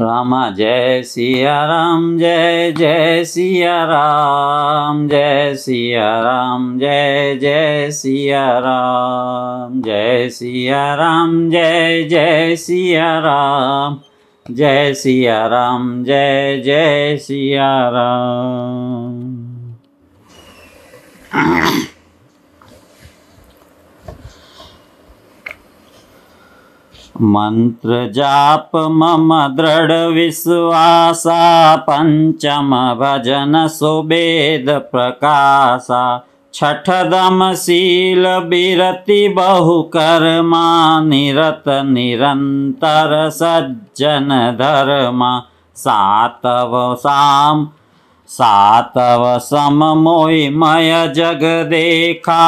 राम जय सिया राम, जय जय सिया राम, जय सिया राम, जय जय सिया राम, जय सिया राम, जय जय सिया राम, जय सिया राम, जय जय सिया राम। मंत्र जाप मम दृढ़ विश्वासा, पंचम भजन सुबेद प्रकाशा, छठ दम शील बिरति बहु कर्मा, निरत निरंतर सज्जन धर्मा, सातव सम मोहि मय जग देखा,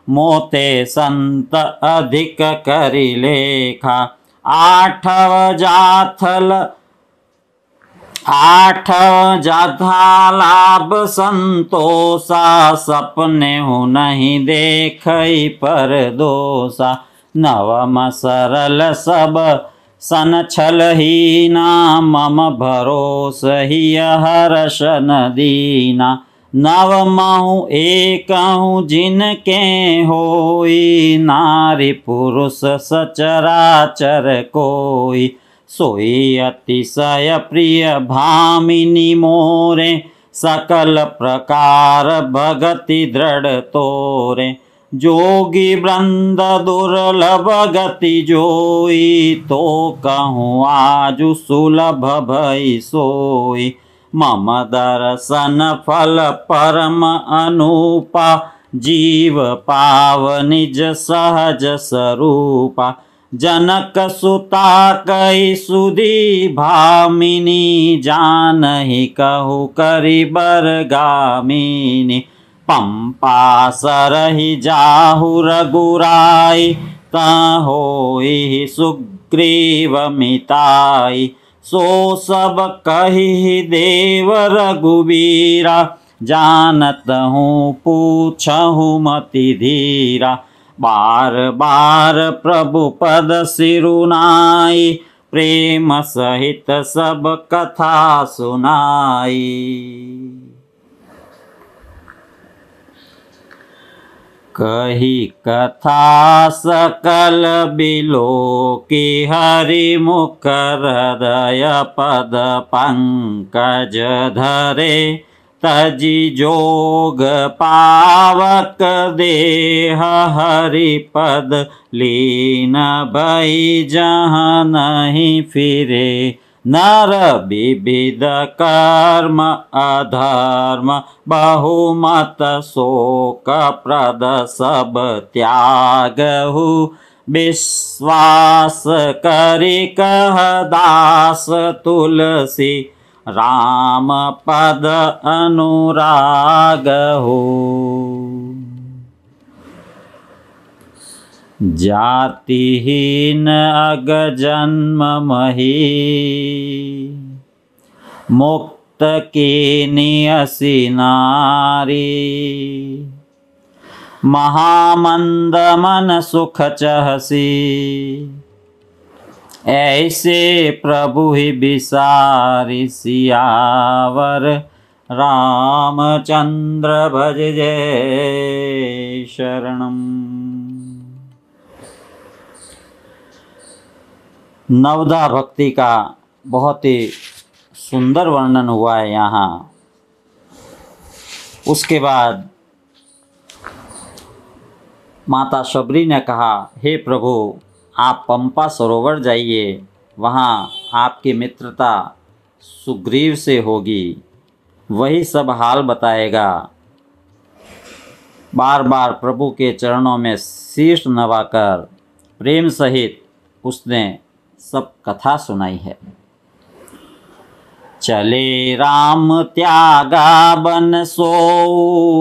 मोते संत अधिक करि लेखा, आठव जाथा लाभ संतोषा, सपने हूँ नहीं देखई पर दोषा, नवम सरल सब सन छलहीना, मम भरोस ही हर्ष न दीना, नवमहु एकहु जिनके होई, नारी पुरुष सचराचर कोई, सोई अतिशय प्रिय भामिनी मोरे, सकल प्रकार भगति दृढ़ तोरे, जोगी वृंद दुर्लभ गति जोई, तो कहूँ आजु सुलभ भई सोई, मम दर्शन फल परम अनुपा, जीव पाव निज सहज स्वरूपा, जनक सुता कई सुधी भामिनी, जानहि कहु करि बरगामिनी, पंपा सरहि जाहु रघुराई, तहोई सुग्रीव मिताई, सो सब कहि देव रघुबीरा, जानत हूँ पूछहु मति धीरा, बार बार प्रभु पद सिरुनाई, प्रेम सहित सब कथा सुनाई। कही कथा सकल बिलोकी, हरि मुख हृदय पद पंकज धरे, तजि जोग पावक देह, हरि पद लीन भई जहाँ नहीं फिरे, नर विविध कर्म अधर्म, बहुमत शोक प्रद सब त्यागहु, विश्वास करि कह दास तुलसी, राम पद अनुरागहु। जातिहीन अग जन्म मही, मुक्त कीनी असी नारी, महामंद मन सुख चहसी, ऐसे प्रभु ही बिसारी, सियावर रामचंद्र भज जय शरणम। नवदा भक्ति का बहुत ही सुंदर वर्णन हुआ है यहाँ। उसके बाद माता शबरी ने कहा, हे प्रभु आप पंपा सरोवर जाइए, वहाँ आपकी मित्रता सुग्रीव से होगी, वही सब हाल बताएगा। बार बार प्रभु के चरणों में शीश नवाकर प्रेम सहित उसने सब कथा सुनाई है। चले राम त्यागा बन सो,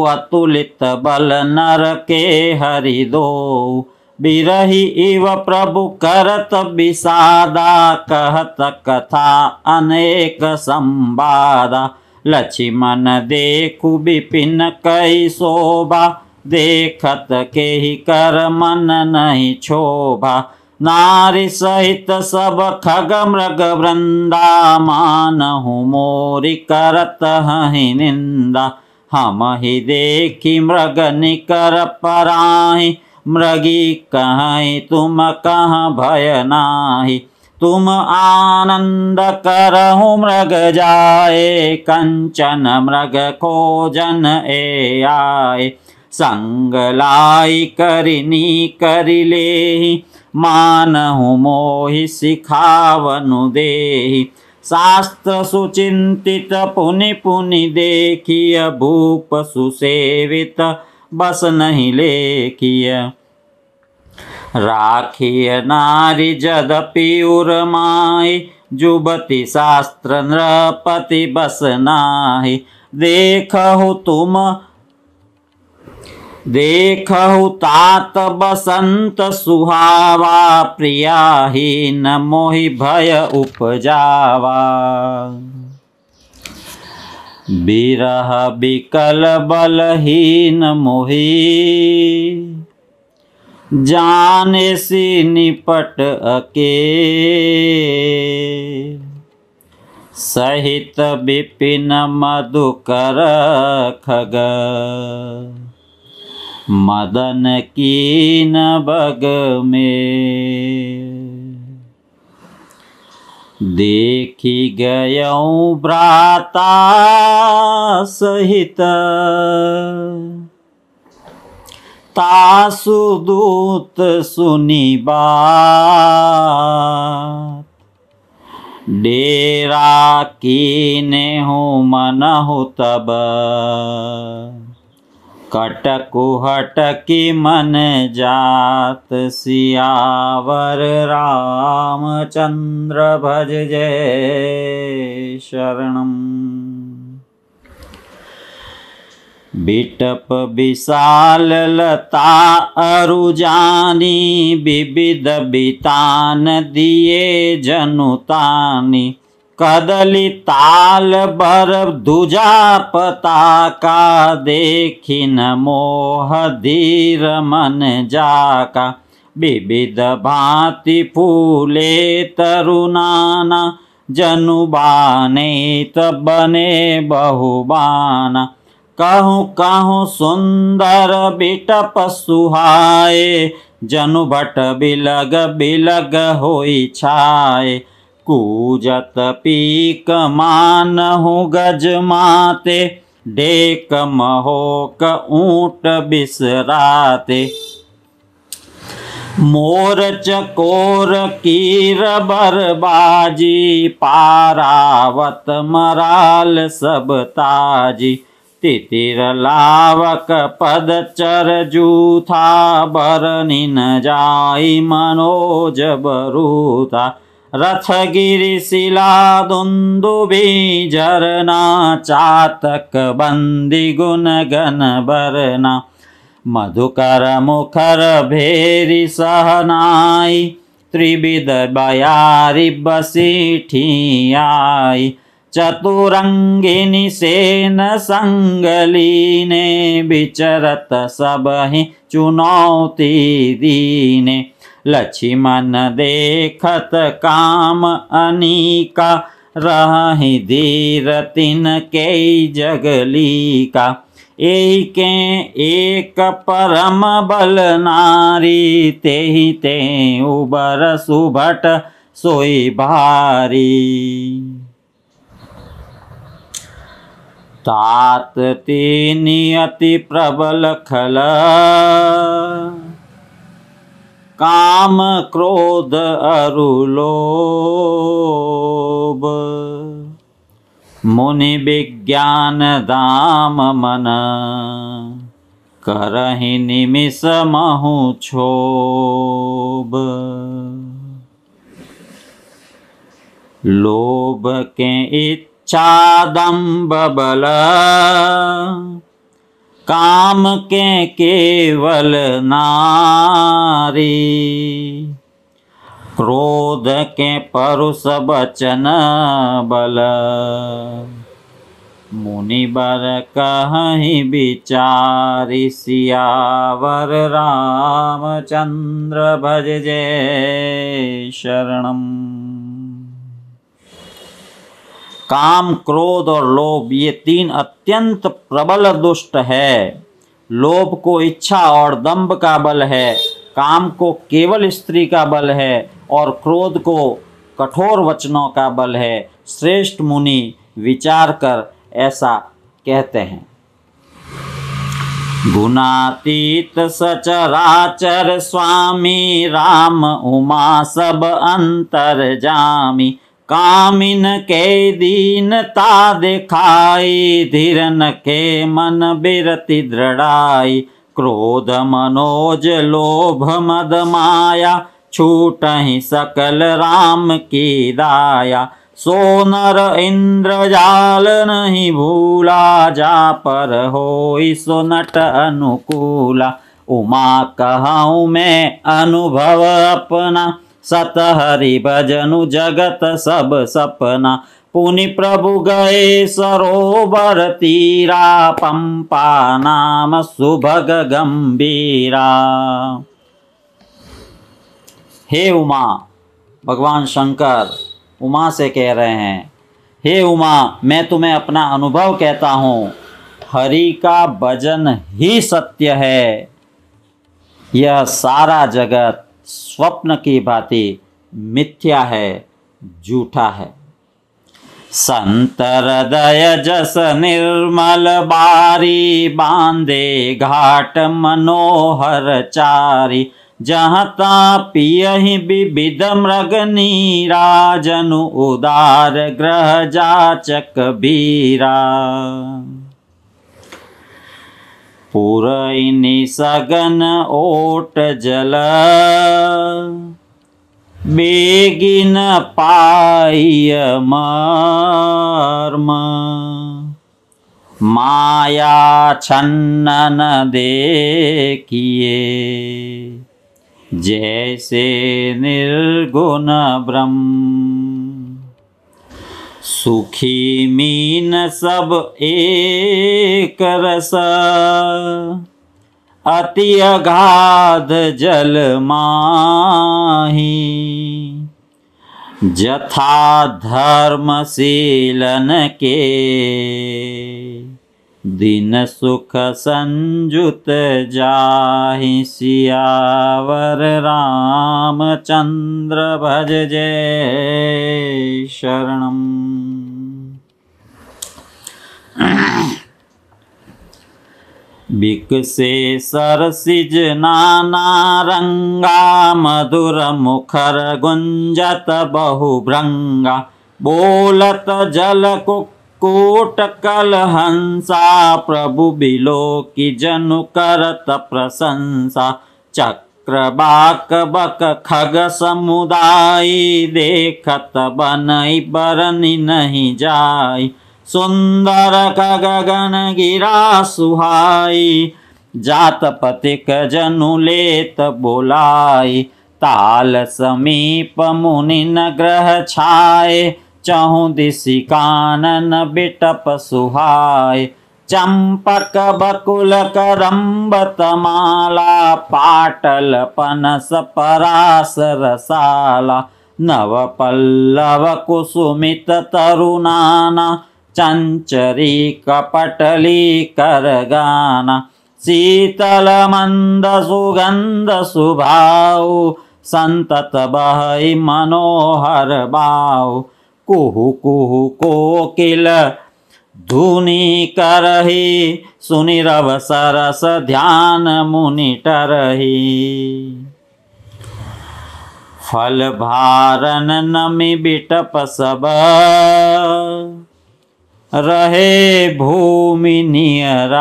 अतुलित बल नर के हरि दो, बिरही इव प्रभु करत विषादा, कहत कथा अनेक संवादा, लक्ष्मण देखु विपिन कई शोभा, देखत के ही कर मन नहीं क्षोभा, नारी सहित सब खग मृग वृंदा, मानहु मोरी करत हहि निंदा। हम ही देखी मृग निकर पराहि, मृगी कहीं तुम कहाँ भय नाही। तुम आनंद करहु मृग जाए, कंचन मृग खोजन ए आए। संग लाई करिनी करिलेहि, मानहु मोहि सिखावनु देहि। शास्त्र सुचिंतित पुनि पुनि देखिय, भूप सुसेवित बस नहीं लेखिय। राखिय नारी जदपि उर्माई, जुबति शास्त्र नृपति बस नाही। देखहु तात बसंत सुहावा, प्रियाहीन मोहि भय उपजावा। बिरह बिकल बलहीन मोहि, जाने सी निपट अके। सहित विपिन मधुकर खग, मदन कीन बग में। देखी गयऊँ भ्राता सहित, तासु दूत सुनी बात। डेरा कीने हूँ मनहु तब, कटकुहट की मन जात। सियावर रामचंद्र भज जय शरणम। बिटप विशाल लता अरुजानी, विविध बितान दिए जनुतानी। कदली ताल बर ध्वजा पताका, देखिन मोह धीर मन जाका। विविध भांति फूले तरुनाना, जनुबाने बने बहुबाना। कहूँ कहूँ सुंदर बिटप सुहाए, जनु भट बिलग बिलग होई छाए। कूजत पीक मानहु गज माते, डेक महोक ऊंट बिसराते। मोर चकोर कीर बरबाजी, पारावत मराल सब ताजी। तितिर लावक पद चर जूथा, बरनी न जाई मनोज बरूथा। रथ गिरि शिला दुंदुभि झरना, चातक बंदी गुण गण बरना। मधुकर मुखर भेरी सहनाई, त्रिविध बयारी बसी आई। चतुरंगिनी सेन संगलीने, विचरत सबहि चुनौती दीने। लक्ष्मण देखत काम अनीका, रहि धीर तिनके जगलीका। एके एक परम बल नारी, तेहि ते उबर सुभट सोई भारी। तात तेनि अति प्रबल खल, काम क्रोध अरु लोभ। मुनि विज्ञान दाम मन, करहि निमिष महु क्षोभ। लोभ के इच्छा दंभ बल, काम के केवल नारी। क्रोध के परुष बचन बल, मुनिबर कहि विचारि सियावर रामचंद्र भज जय शरणम। काम, क्रोध और लोभ ये तीन अत्यंत प्रबल दुष्ट है। लोभ को इच्छा और दंभ का बल है, काम को केवल स्त्री का बल है और क्रोध को कठोर वचनों का बल है। श्रेष्ठ मुनि विचार कर ऐसा कहते हैं। गुणातीत सचराचर स्वामी राम उमा सब अंतर जामी। कामिन के दीनता दिखाई धीर न के मन बिरति दृढ़ाई। क्रोध मनोज लोभ मद माया छूटहि सकल राम की दाया। सोनर इंद्रजाल नहीं भूला जा पर होई सो नट अनुकूला। उमा कहूँ मैं अनुभव अपना सत हरि भजनु जगत सब सपना। पुनि प्रभु गए सरोवर तीरा पंपा नाम सुभग गंभीरा। हे उमा, भगवान शंकर उमा से कह रहे हैं, हे उमा मैं तुम्हें अपना अनुभव कहता हूँ। हरि का भजन ही सत्य है, यह सारा जगत स्वप्न की भांति मिथ्या है, झूठा है। संत हृदय जस निर्मल बारी बांधे घाट मनोहर चारी। जहाँ ता पियहि विविध मृग नीराजनु उदार ग्रह जाचक बीरा। पुरैनी सगन ओट जल बेगिन पाइय मर्म। माया छन्नन देखिए जैसे निर्गुण ब्रह्म। सुखी मीन सब एक रस अति अगाध जल माही। जथा धर्मशीलन के दिन सुख संजुत जाहि। सियावर रामचंद्र भज जय शरणम। बिकसे सरसिज नाना रंगा मधुर मुखर गुंजत बहुभृंगा। बोलत जल कुक्कुट कल हंसा प्रभु बिलो की जनु करत प्रशंसा। चक्रबाक बक खग समुदाय देखत बनई बरनि नहीं जाय। सुंदर गगन गिरा सुहाई जात पथिक जनु लेत बोलाई। ताल समीप मुनि न ग्रह छाए चहु दिशि कानन बिटप सुहाय। चंपक बकुल करम्ब तमाला पाटल पनस परास रसाला। नव पल्लव कुसुमित तरुनाना चंचरी कपटली करगाना। शीतल मंद सुगंध सुभाव संतत बहई मनोहर बाव। कुहु कुहु कोकिल धुनि करहि सुनि रव सरस ध्यान मुनि टरहि। फल भारन नमि बिटप सब रहे भूमि नियराई।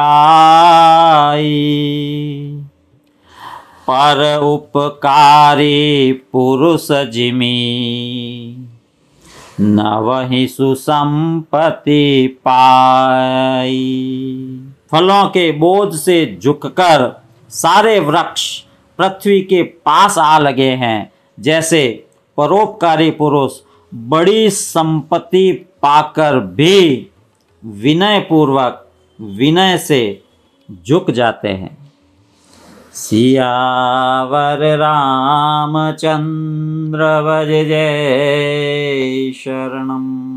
पर उपकारी पुरुष जिमी नवहि सुसंपत्ति पाई। फलों के बोझ से झुककर सारे वृक्ष पृथ्वी के पास आ लगे हैं। जैसे परोपकारी पुरुष बड़ी संपत्ति पाकर भी विनय पूर्वक विनय से झुक जाते हैं। सियावर रामचंद्र भज जय शरणम।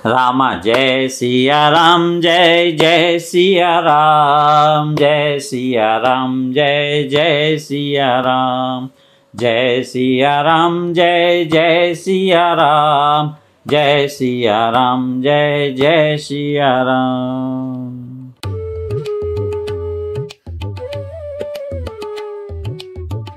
रामा जय सिया राम जय जय सिया राम, जय सिया राम जय जय सिया राम, जय सिया राम जय जय सिया राम, जय सिया राम जय जय सिया राम।